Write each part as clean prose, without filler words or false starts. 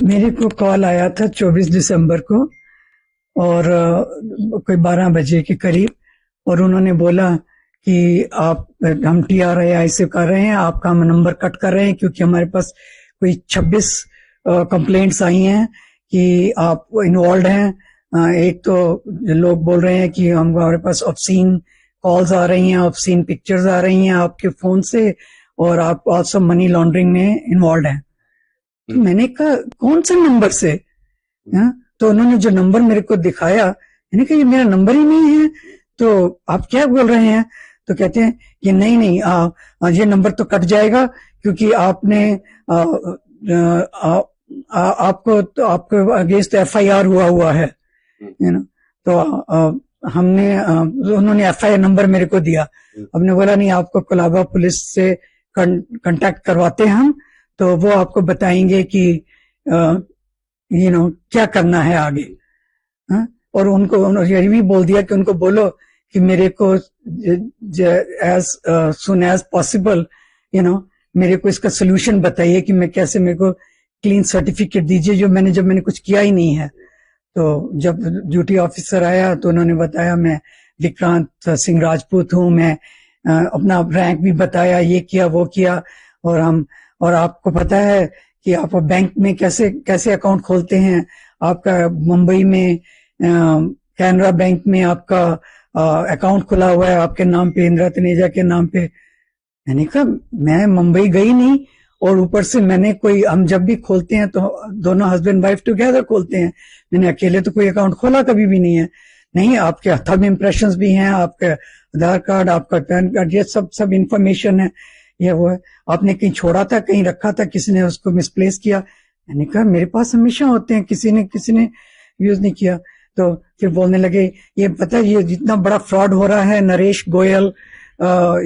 मेरे को कॉल आया था 24 दिसंबर को और कोई 12 बजे के करीब, और उन्होंने बोला कि आप हम TRAI से कर रहे हैं, आपका हम नंबर कट कर रहे हैं क्योंकि हमारे पास कोई 26 कंप्लेंट्स आई हैं कि आप इन्वॉल्व हैं। एक तो लोग बोल रहे हैं कि हमारे पास ऑब्सीन कॉल्स आ रही हैं, ऑब्सीन पिक्चर्स आ रही हैं आपके फोन से, और आप ऑल्सो मनी लॉन्ड्रिंग में इन्वॉल्व हैं। तो मैंने कहा कौन से नंबर से? तो उन्होंने जो नंबर मेरे को दिखाया, मैंने कहा ये मेरा नंबर ही नहीं है, तो आप क्या बोल रहे हैं? तो कहते हैं कि नहीं, ये नंबर तो कट जाएगा क्योंकि आपने आपको अगेंस्ट FIR हुआ है, तो हमने उन्होंने FIR नंबर मेरे को दिया। हमने बोला नहीं, आपको कोलाबा पुलिस से कांटेक्ट करवाते हैं हम, तो वो आपको बताएंगे कि क्या करना है आगे। और उनको ये भी बोल दिया कि उनको बोलो कि मेरे को एज सुन एज पॉसिबल मेरे को इसका सोल्यूशन बताइए कि मैं कैसे, मेरे को क्लीन सर्टिफिकेट दीजिए जब मैंने कुछ किया ही नहीं है। तो जब ड्यूटी ऑफिसर आया तो उन्होंने बताया मैं विक्रांत सिंह राजपूत हूँ, मैं अपना रैंक भी बताया, ये किया वो किया, और आपको पता है कि आप बैंक में कैसे अकाउंट खोलते हैं, आपका मुंबई में कैनरा बैंक में आपका अकाउंट खुला हुआ है आपके नाम पे, इंदिरा तनेजा के नाम पे। मैंने कहा मैं मुंबई गई नहीं, और ऊपर से हम जब भी खोलते हैं तो दोनों हस्बैंड वाइफ टुगेदर खोलते हैं, मैंने अकेले तो कोई अकाउंट खोला कभी भी नहीं है। नहीं, आपके थंब इम्प्रेशंस भी हैं, आपका आधार कार्ड, आपका पैन कार्ड, ये सब इंफॉर्मेशन है, ये वो है। आपने कहीं छोड़ा था, कहीं रखा था, किसी ने उसको मिसप्लेस किया? मैंने कहा मेरे पास हमेशा होते हैं, किसी ने यूज नहीं किया। तो फिर बोलने लगे ये पता है, ये जितना बड़ा फ्रॉड हो रहा है, नरेश गोयल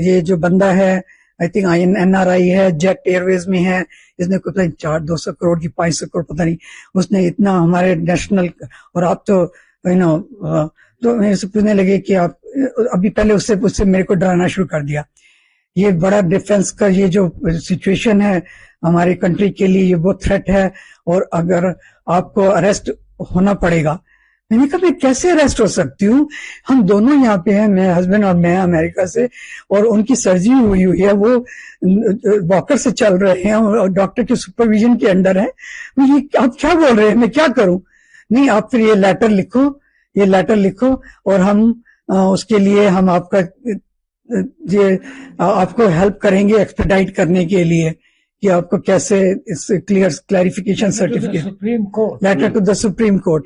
ये जो बंदा है, आई थिंक NRI है, जेट एयरवेज में है, इसने कुछ 200 करोड़ की 500 करोड़ पता नहीं, उसने इतना हमारे नेशनल, और आप तो तो मेरे से पूछने लगे कि आप अभी पहले उससे मेरे को डराना शुरू कर दिया। ये बड़ा डिफेंस का ये जो सिचुएशन है हमारे कंट्री के लिए, ये बहुत थ्रेट है, और अगर आपको अरेस्ट होना पड़ेगा। मैंने कहा मैं कैसे अरेस्ट हो सकती हूँ? हम दोनों यहाँ पे हैं, मैं हस्बैंड और मैं अमेरिका से, और उनकी सर्जरी हुई है, वो वॉकर से चल रहे हैं और डॉक्टर के सुपरविजन के अंडर है। ये आप क्या बोल रहे हैं, मैं क्या करूं? नहीं, आप फिर ये लेटर लिखो और हम उसके लिए हम आपको हेल्प करेंगे एक्सपेडाइट करने के लिए कि आपको कैसे इस clarification certificate, letter to the Supreme Court.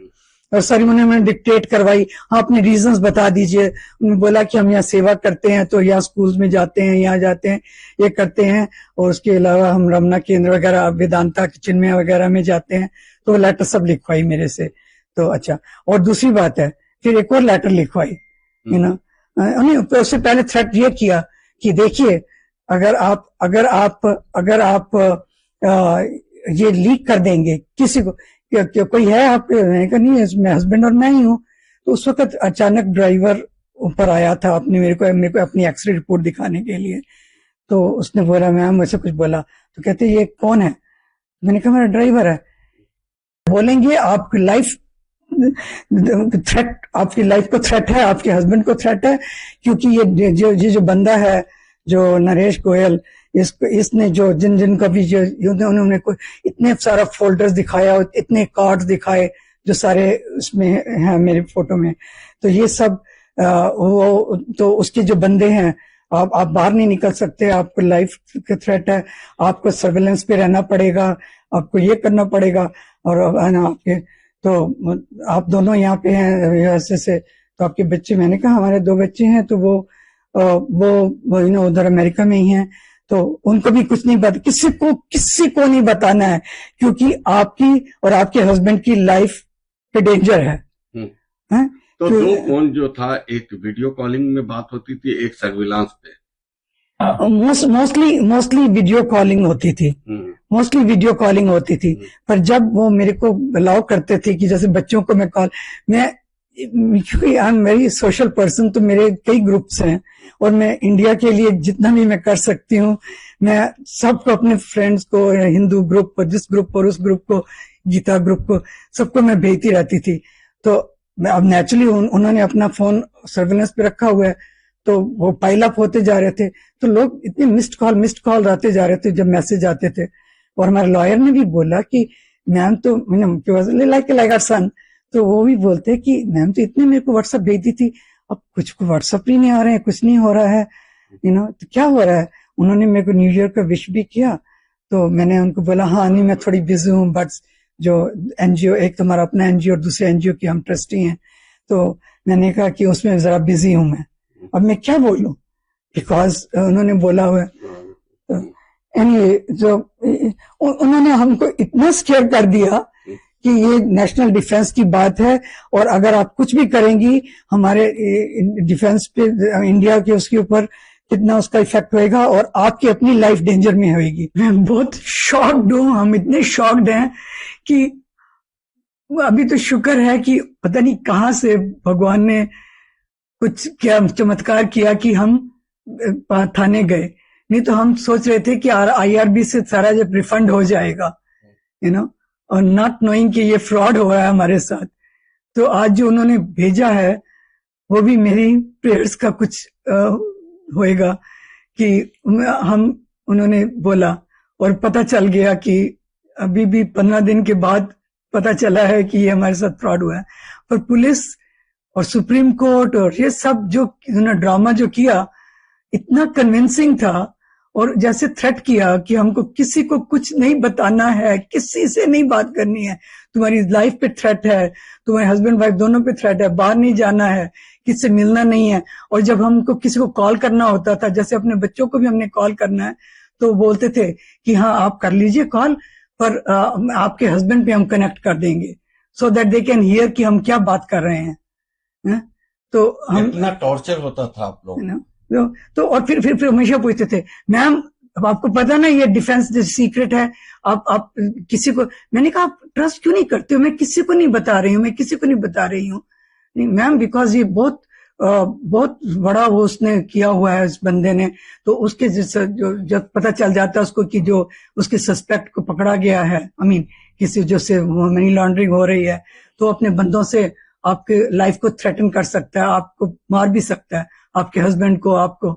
और सेरेमनी में डिक्टेट करवाई, हाँ अपने रीजंस बता दीजिए। उन्होंने बोला कि हम यहाँ सेवा करते हैं, तो यहाँ स्कूल्स में जाते हैं, यहाँ जाते हैं, ये करते हैं, और उसके अलावा हम रमना केंद्र वगैरह, वेदांता चिन्मय वगैरह में जाते हैं। तो लेटर सब लिखवाई मेरे से। तो अच्छा, और दूसरी बात है, फिर एक और लेटर लिखवाई, उससे पहले थ्रेट ये किया कि देखिए अगर आप ये लीक कर देंगे किसी को, कोई है आपके? नहीं है, मैं हस्बैंड और मैं ही हूँ। तो उस वक्त अचानक ड्राइवर ऊपर आया था मेरे को अपनी एक्सरे रिपोर्ट दिखाने के लिए। तो उसने बोला, मैम मुझसे कुछ बोला, तो कहते ये कौन है? मैंने कहा मेरा ड्राइवर है। बोलेंगे आपकी लाइफ थ्रेट, आपकी लाइफ को थ्रेट है, आपके हस्बैंड को थ्रेट है, क्योंकि ये जो बंदा है, जो नरेश गोयल, इसने जो जिन का भी उन्होंने इतने सारा फोल्डर्स दिखाया, इतने कार्ड्स दिखाए जो सारे इसमें हैं मेरे फोटो में। तो ये सब तो उसके जो बंदे हैं, आप बाहर नहीं निकल सकते, आपको लाइफ का थ्रेट है, आपको सर्वेलेंस पे रहना पड़ेगा, आपको ये करना पड़ेगा, और आपके तो आप दोनों यहाँ पे हैं ऐसे से, तो आपके बच्चे? मैंने कहा हमारे 2 बच्चे हैं, तो वो उधर अमेरिका में ही हैं, तो उनको भी कुछ नहीं बता, किसी को नहीं बताना है, क्योंकि आपकी और आपके हस्बैंड की लाइफ पे डेंजर है। तो 2 फोन जो था, एक वीडियो कॉलिंग में बात होती थी, एक सर्विलांस पे। मोस्टली वीडियो कॉलिंग होती थी, पर जब वो मेरे को अलाउ करते थे कि जैसे बच्चों को क्योंकि I am very social person, तो मेरे कई ग्रुप्स हैं, और मैं इंडिया के लिए जितना भी मैं कर सकती हूँ, मैं सबको, अपने फ्रेंड्स को, हिंदू ग्रुप पर, जिस ग्रुप पर, उस ग्रुप को गीता ग्रुप को, सबको मैं भेजती रहती थी। तो अब नेचुरली उन्होंने अपना फोन सर्वेलेंस पे रखा हुआ है, तो वो पाइल अप होते जा रहे थे, तो लोग इतने मिस्ड कॉल आते जा रहे थे जब मैसेज आते थे। और हमारे लॉयर ने भी बोला कि मैम तो लाइक सन, तो वो भी बोलते कि मैम तो इतने मेरे को व्हाट्सएप भेजती थी, अब कुछ व्हाट्सएप ही नहीं आ रहे हैं, कुछ नहीं हो रहा है, तो क्या हो रहा है। उन्होंने मेरे को न्यू ईयर का विश भी किया, तो मैंने उनको बोला हाँ नहीं मैं थोड़ी बिजी हूँ, बट जो एनजीओ, एक तुम्हारा अपना एनजीओ और दूसरे एनजीओ की हम ट्रस्टी हैं, तो मैंने कहा कि उसमें जरा बिजी हूं मैं, अब मैं क्या बोलूं, बिकॉज उन्होंने बोला हुआ है। तो एनीवे, जो उन्होंने हमको इतना स्केयर कर दिया कि ये नेशनल डिफेंस की बात है, और अगर आप कुछ भी करेंगी हमारे डिफेंस पे, इंडिया के उसके ऊपर कितना उसका इफेक्ट होएगा और आपकी अपनी लाइफ डेंजर में होएगी। मैं बहुत शॉक्ड हूं, हम इतने शॉक्ड हैं कि अभी तो शुक्र है कि पता नहीं कहां से भगवान ने कुछ क्या चमत्कार किया कि हम थाने गए, नहीं तो हम सोच रहे थे कि आईआरबी से सारा जब रिफंड हो जाएगा, और नॉट नोइंग कि ये फ्रॉड हो रहा है हमारे साथ। तो आज जो उन्होंने भेजा है वो भी मेरी प्रेयर्स का कुछ होएगा कि उन्होंने बोला, और पता चल गया कि अभी भी 15 दिन के बाद पता चला है कि ये हमारे साथ फ्रॉड हुआ है। पर पुलिस और सुप्रीम कोर्ट और ये सब जो उन्होंने ड्रामा जो किया इतना कन्विंसिंग था, और जैसे थ्रेट किया कि हमको किसी को कुछ नहीं बताना है, किसी से नहीं बात करनी है, तुम्हारी लाइफ पे थ्रेट है, तुम्हारे हस्बैंड वाइफ दोनों पे थ्रेट है, बाहर नहीं जाना है, किसी से मिलना नहीं है। और जब हमको किसी को कॉल करना होता था, जैसे अपने बच्चों को भी हमने कॉल करना है, तो बोलते थे कि हाँ आप कर लीजिए कॉल, पर आपके हस्बैंड पे हम कनेक्ट कर देंगे, so that they can hear कि हम क्या बात कर रहे हैं। तो हम इतना टॉर्चर होता था आप लोग। तो और फिर हमेशा पूछते थे, मैम अब आपको पता ना ये डिफेंस सीक्रेट है, आप किसी को, मैंने कहा आप ट्रस्ट क्यों नहीं करते हो, मैं किसी को नहीं बता रही हूँ, नहीं मैम, बिकॉज ये बहुत बड़ा वो उसने किया हुआ है इस बंदे ने, तो उसके जब पता चल जाता है उसको कि जो उसके सस्पेक्ट को पकड़ा गया है, किसी जो से मनी लॉन्ड्रिंग हो रही है, तो अपने बंदों से आपके लाइफ को थ्रेटन कर सकता है, आपको मार भी सकता है, आपके हस्बैंड को, आपको।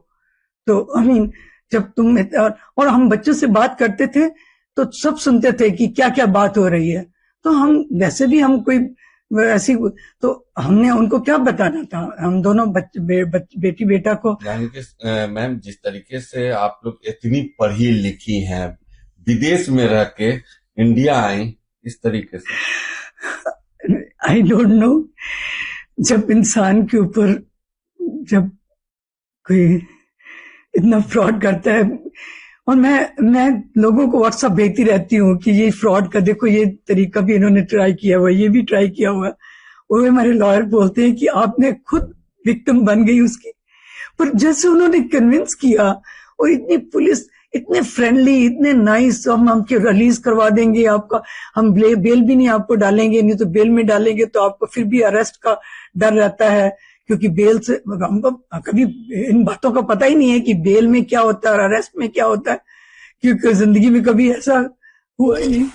तो जब तुम, और हम बच्चों से बात करते थे तो सब सुनते थे कि क्या क्या बात हो रही है, तो हम वैसे भी हम कोई ऐसी, तो हमने उनको क्या बताना था, हम दोनों बेटी बेटा को। यानी कि मैम जिस तरीके से आप लोग इतनी पढ़ी लिखी हैं, विदेश में रह के इंडिया आई, इस तरीके से आई डोंट नो, जब इंसान के ऊपर जब कोई इतना फ्रॉड करता है, और मैं लोगों को व्हाट्सएप भेजती रहती हूँ कि ये फ्रॉड का देखो, ये तरीका भी इन्होंने ट्राई किया हुआ, ये भी ट्राई किया हुआ। और हमारे लॉयर बोलते हैं कि आपने खुद विक्टिम बन गई उसकी, पर जैसे उन्होंने कन्विंस किया, और इतनी पुलिस इतने फ्रेंडली, इतने नाइस, हम आपके रिलीज करवा देंगे आपका, हम बेल भी नहीं आपको डालेंगे, नहीं तो बेल में डालेंगे तो आपको फिर भी अरेस्ट का डर रहता है, क्योंकि बेल से हमको कभी इन बातों का पता ही नहीं है कि बेल में क्या होता है और अरेस्ट में क्या होता है, क्योंकि जिंदगी में कभी ऐसा हुआ ही नहीं।